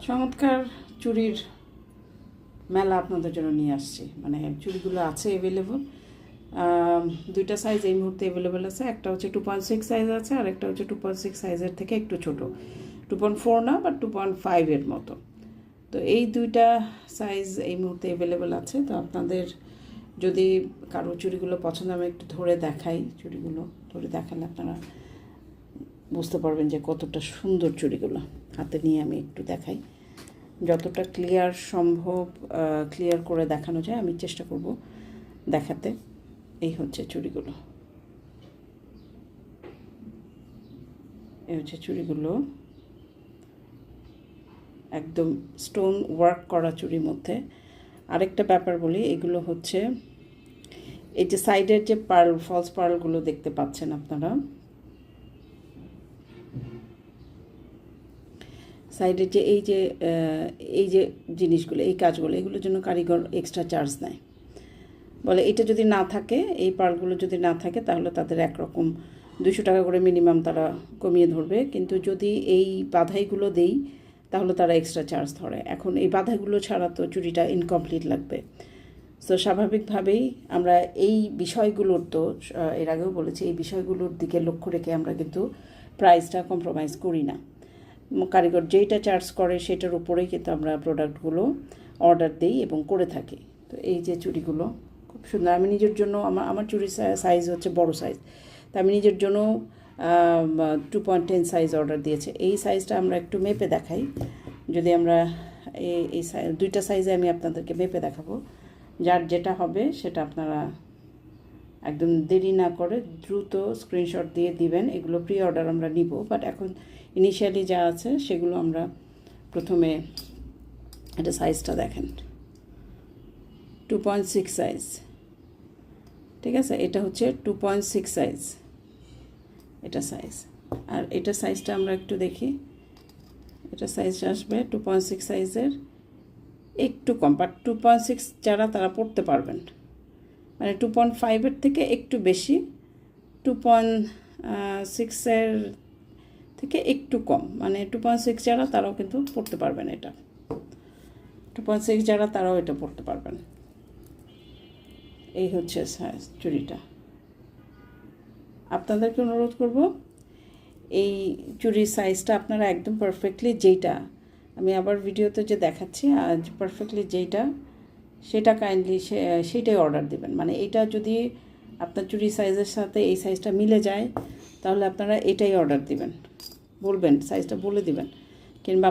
চমৎকার চুড়ির মেলা আপনাদের জন্য নিয়ে আসছি। মানে চুড়িগুলো আছে অ্যাভেলেবল, দুইটা সাইজ এই মুহূর্তে অ্যাভেলেবল আছে। একটা হচ্ছে 2.6 সাইজ আছে, আর একটা হচ্ছে 2.6 সাইজের থেকে একটু ছোট, 2.4 না বা 2.5 এর মতো। তো এই দুইটা সাইজ এই মুহূর্তে অ্যাভেলেবল আছে। তো আপনাদের যদি কারো চুড়িগুলো পছন্দ, আমি একটু ধরে দেখাই। চুড়িগুলো ধরে দেখালে আপনারা বুঝতে পারবেন যে কতটা সুন্দর চুড়িগুলো। হাতে নিয়ে আমি একটু দেখাই, যতটা ক্লিয়ার সম্ভব ক্লিয়ার করে দেখানো যায় আমি চেষ্টা করব দেখাতে। এই হচ্ছে চুড়িগুলো, এই হচ্ছে চুড়িগুলো, একদম স্টোন ওয়ার্ক করা চুড়ির মধ্যে। আরেকটা ব্যাপার বলি, এগুলো হচ্ছে এই যে সাইডের যে পার্ল, ফলস পার্লগুলো দেখতে পাচ্ছেন আপনারা, সাইডের যে এই যে জিনিসগুলো, এই কাজগুলো, এগুলোর জন্য কারিগর এক্সট্রা চার্জ নেয়। বলে এটা যদি না থাকে, এই পার্লগুলো যদি না থাকে, তাহলে তাদের একরকম 200 টাকা করে মিনিমাম তারা কমিয়ে ধরবে। কিন্তু যদি এই বাধাইগুলো দেই, তাহলে তারা এক্সট্রা চার্জ ধরে। এখন এই বাধাগুলো ছাড়া তো চুড়িটা ইনকমপ্লিট লাগবে। সো স্বাভাবিকভাবেই আমরা এই বিষয়গুলোর, তো এর আগেও বলেছি, এই বিষয়গুলোর দিকে লক্ষ্য রেখে আমরা কিন্তু প্রাইসটা কম্প্রোমাইজ করি না। কারিগর যেইটা চার্জ করে সেটার উপরেই কিন্তু আমরা প্রোডাক্টগুলো অর্ডার দিই এবং করে থাকি। তো এই যে চুড়িগুলো খুব সুন্দর। আমি নিজের জন্য, আমার চুড়ির সাইজ হচ্ছে বড় সাইজ, তা আমি নিজের জন্য 2.10 সাইজ অর্ডার দিয়েছে। এই সাইজটা আমরা একটু মেপে দেখাই। যদি আমরা এই দুইটা সাইজে আমি আপনাদেরকে মেপে দেখাবো, যার যেটা হবে সেটা আপনারা একদম দেরি না করে দ্রুত স্ক্রিনশট দিয়ে দিবেন। এগুলো প্রি অর্ডার আমরা নিব, বাট এখন ইনিশিয়ালি যা আছে সেগুলো আমরা প্রথমে, এটা সাইজটা দেখেন, 2.6 সাইজ, ঠিক আছে। এটা হচ্ছে 2.6 সাইজ, এটা সাইজ। আর এটা সাইজটা আমরা একটু দেখি, এটা সাইজ আসবে 2.6 সাইজের একটু কম, বাট 2.6 যারা তারা পড়তে পারবেন। মানে 2.5-এর থেকে একটু বেশি, 2.6-এর থেকে একটু কম, মানে 2.6 যারা তারাও কিন্তু পড়তে পারবেন। এটা 2.6 যারা তারাও এটা পড়তে পারবেন। এই হচ্ছে সাইজ চুড়িটা। আপনাদেরকে অনুরোধ করব, এই চুড়ির সাইজটা আপনারা একদম পারফেক্টলি, যেইটা আমি আবার ভিডিওতে যে দেখাচ্ছি আজ, পারফেক্টলি যেইটা সেটা কাইন্ডলি সেইটাই অর্ডার দেবেন। মানে এটা যদি আপনার চুড়ি সাইজের সাথে এই সাইজটা মিলে যায়, তাহলে আপনারা এটাই অর্ডার দিবেন, বলবেন সাইজটা বলে দিবেন, কিংবা